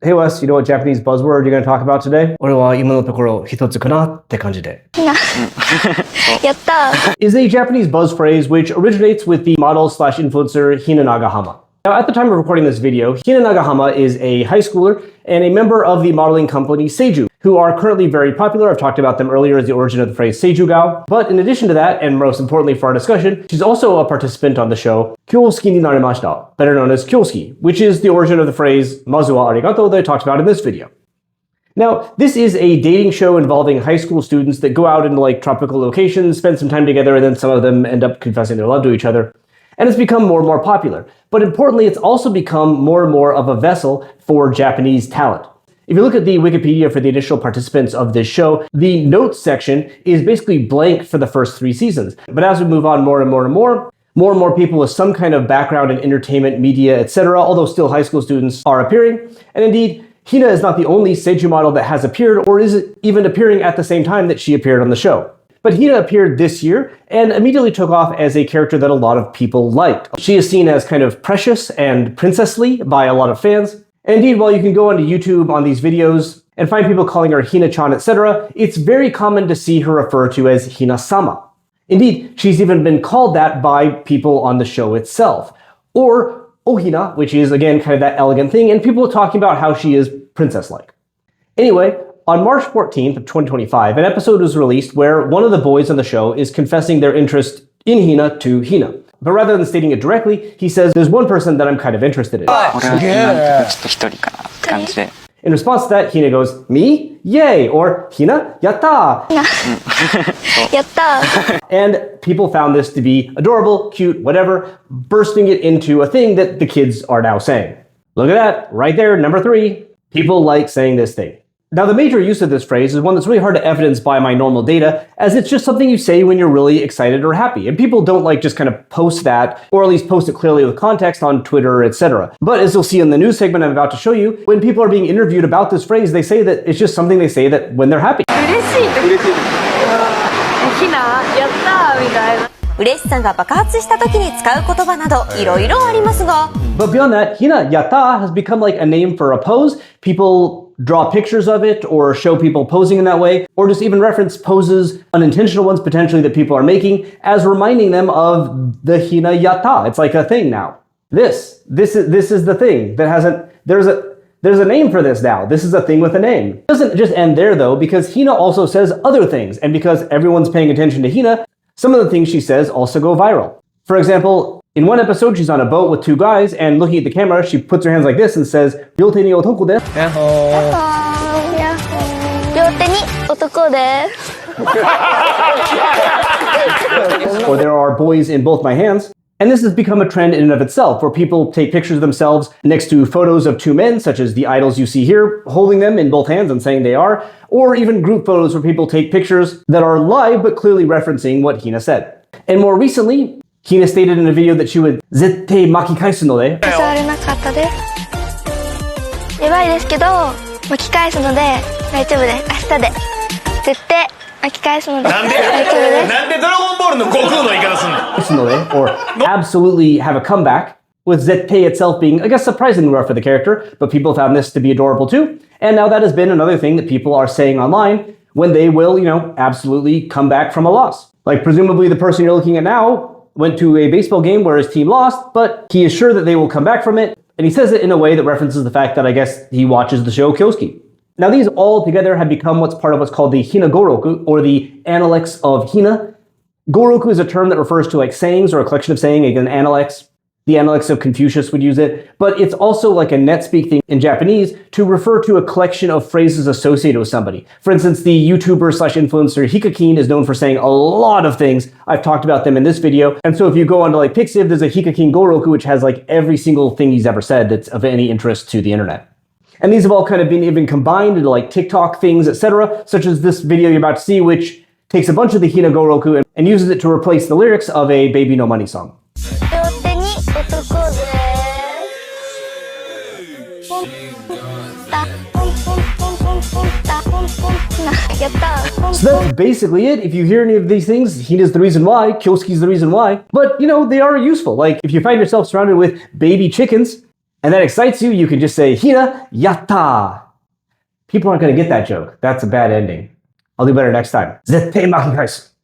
Hey Wes, you know what Japanese buzzword you're going to talk about today? 俺は今のところ一つかなって感じで。やった is a Japanese buzz phrase which originates with the model/influencer Hina Nagahama. Now, at the time of recording this video, Hina Nagahama is a high schooler and a member of the modeling company Seiju, who are currently very popular. I've talked about them earlier as the origin of the phrase Seijugao. But in addition to that, and most importantly for our discussion, she's also a participant on the show Kyosuki ni narimashita, better known as Kyosuki, which is the origin of the phrase Mazu wa arigato that I talked about in this video. Now, this is a dating show involving high school students that go out into like tropical locations, spend some time together, and then some of them end up confessing their love to each other. And it's become more and more popular. But importantly, it's also become more and more of a vessel for Japanese talent. If you look at the Wikipedia for the initial participants of this show, the notes section is basically blank for the first 3 seasons. But as we move on more and more people with some kind of background in entertainment, media, etc., although still high school students are appearing. And indeed, Hina is not the only Seiju model that has appeared or is even appearing at the same time that she appeared on the show. But Hina appeared this year and immediately took off as a character that a lot of people liked. She is seen as kind of precious and princessly by a lot of fans. And indeed, while you can go onto YouTube on these videos and find people calling her Hina-chan, etc., it's very common to see her referred to as Hina-sama. Indeed, she's even been called that by people on the show itself. Or Ohina, which is again kind of that elegant thing, and people talking about how she is princess-like. Anyway, on March 14th of 2025, an episode was released where one of the boys on the show is confessing their interest in Hina to Hina. But rather than stating it directly, he says, there's one person that I'm kind of interested in. In response to that, Hina goes, me? Yay! Or Hina Yata! Yatta! And people found this to be adorable, cute, whatever, bursting it into a thing that the kids are now saying. Look at that, right there, number 3. People like saying this thing. Now, the major use of this phrase is one that's really hard to evidence by my normal data, as it's just something you say when you're really excited or happy. And people don't like just kind of post that, or at least post it clearly with context on Twitter, etc. But as you'll see in the news segment I'm about to show you, when people are being interviewed about this phrase, they say that it's just something they say that when they're happy. 嬉しさが爆発した時に使う言葉などいろいろありますが But beyond that, Hina Yata has become like a name for a pose. People draw pictures of it or show people posing in that way, or just even reference poses, unintentional ones potentially that people are making, as reminding them of the Hina Yata. It's like a thing now. This is the thing that hasn't, there's a name for this now. This is a thing with a name. It doesn't just end there though, because Hina also says other things, and because everyone's paying attention to Hina, some of the things she says also go viral. For example, in one episode, she's on a boat with 2 guys, and looking at the camera, she puts her hands like this and says, "Ryote ni otoko desu." Or there are boys in both my hands. And this has become a trend in and of itself, where people take pictures of themselves next to photos of 2 men, such as the idols you see here, holding them in both hands and saying they are, or even group photos where people take pictures that are live but clearly referencing what Hina said. And more recently, Hina stated in a video that she would "zette makikaisu no de." やばいですけど巻き返すので大丈夫です。明日で絶対巻き返すので大丈夫です。なんでドラゴンボールの悟空の言い方すんの Or absolutely have a comeback, with zette itself being, I guess, surprisingly rough for the character, but people found this to be adorable too. And now that has been another thing that people are saying online when they will, absolutely come back from a loss. Like presumably the person you're looking at now went to a baseball game where his team lost, but he is sure that they will come back from it. And he says it in a way that references the fact that I guess he watches the show Kyosuki. Now these all together have become what's part of what's called the Hina Goroku, or the Analects of Hina. Goroku is a term that refers to like sayings or a collection of saying, again, Analects. The Analects of Confucius would use it, but it's also like a NetSpeak thing in Japanese to refer to a collection of phrases associated with somebody. For instance, the YouTuber/influencer Hikakin is known for saying a lot of things. I've talked about them in this video. And so if you go onto like Pixiv, there's a Hikakin Goroku, which has like every single thing he's ever said that's of any interest to the internet. And these have all kind of been even combined into like TikTok things, etc., such as this video you're about to see, which takes a bunch of the Hina Goroku and uses it to replace the lyrics of a Baby No Money song. So that's basically it. If you hear any of these things, Hina's the reason why, Kyosuki's the reason why. But, they are useful. Like, if you find yourself surrounded with baby chickens, and that excites you, you can just say Hina Yata. People aren't going to get that joke. That's a bad ending. I'll do better next time. 絶対巻き返す.